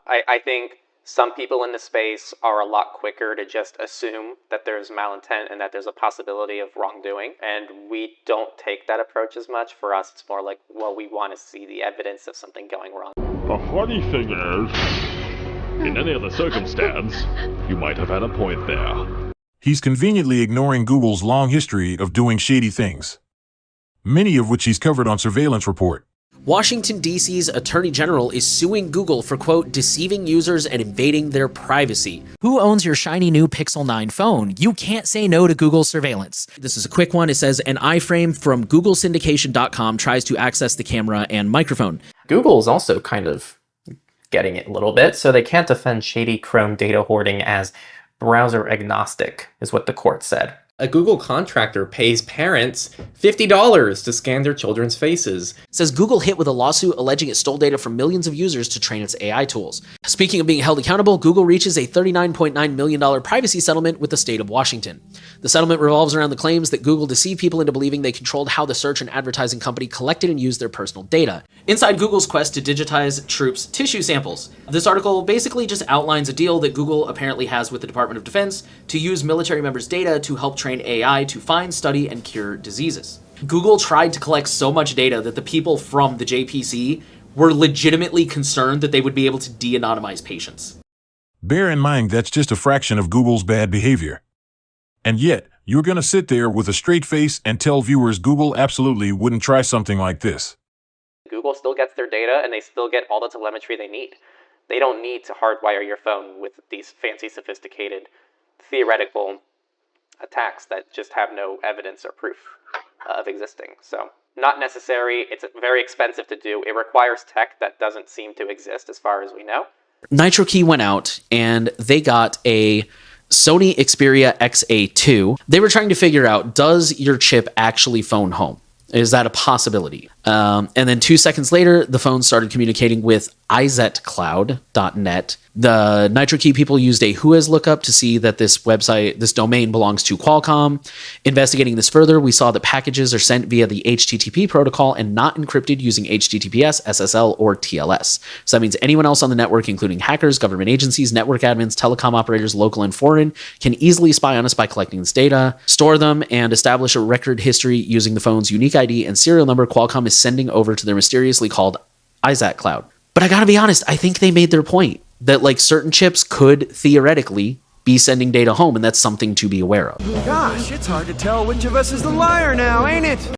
I think some people in the space are a lot quicker to just assume that there's malintent and that there's a possibility of wrongdoing. And we don't take that approach as much. For us, it's more like, well, we want to see the evidence of something going wrong. The funny thing is, in any other circumstance, you might have had a point there. He's conveniently ignoring Google's long history of doing shady things, many of which he's covered on Surveillance Report. Washington, D.C.'s Attorney General is suing Google for, quote, deceiving users and invading their privacy. Who owns your shiny new Pixel 9 phone? You can't say no to Google surveillance. This is a quick one. It says, an iframe from googlesyndication.com tries to access the camera and microphone. Google is also kind of getting it a little bit, so they can't defend shady Chrome data hoarding as browser agnostic, is what the court said. A Google contractor pays parents $50 to scan their children's faces. It says Google hit with a lawsuit alleging it stole data from millions of users to train its AI tools. Speaking of being held accountable, Google reaches a $39.9 million privacy settlement with the state of Washington. The settlement revolves around the claims that Google deceived people into believing they controlled how the search and advertising company collected and used their personal data. Inside Google's quest to digitize troops' tissue samples. This article basically just outlines a deal that Google apparently has with the Department of Defense to use military members' data to help train AI to find, study, and cure diseases. Google tried to collect so much data that the people from the JPC were legitimately concerned that they would be able to de-anonymize patients. Bear in mind that's just a fraction of Google's bad behavior. And yet, you're going to sit there with a straight face and tell viewers Google absolutely wouldn't try something like this. Google still gets their data and they still get all the telemetry they need. They don't need to hardwire your phone with these fancy, sophisticated, theoretical attacks that just have no evidence or proof of existing. So, not necessary. It's very expensive to do. It requires tech that doesn't seem to exist as far as we know. NitroKey went out and they got a Sony Xperia XA2. They were trying to figure out, does your chip actually phone home? Is that a possibility? And then 2 seconds later, the phone started communicating with izetcloud.net. The NitroKey people used a Whois lookup to see that this website, this domain belongs to Qualcomm. Investigating this further, we saw that packages are sent via the HTTP protocol and not encrypted using HTTPS, SSL, or TLS. So that means anyone else on the network, including hackers, government agencies, network admins, telecom operators, local and foreign, can easily spy on us by collecting this data, store them, and establish a record history using the phone's unique ID and serial number Qualcomm is sending over to their mysteriously called izetcloud. But I gotta be honest, I think they made their point that like certain chips could theoretically be sending data home, and that's something to be aware of. Gosh, it's hard to tell which of us is the liar now, ain't it?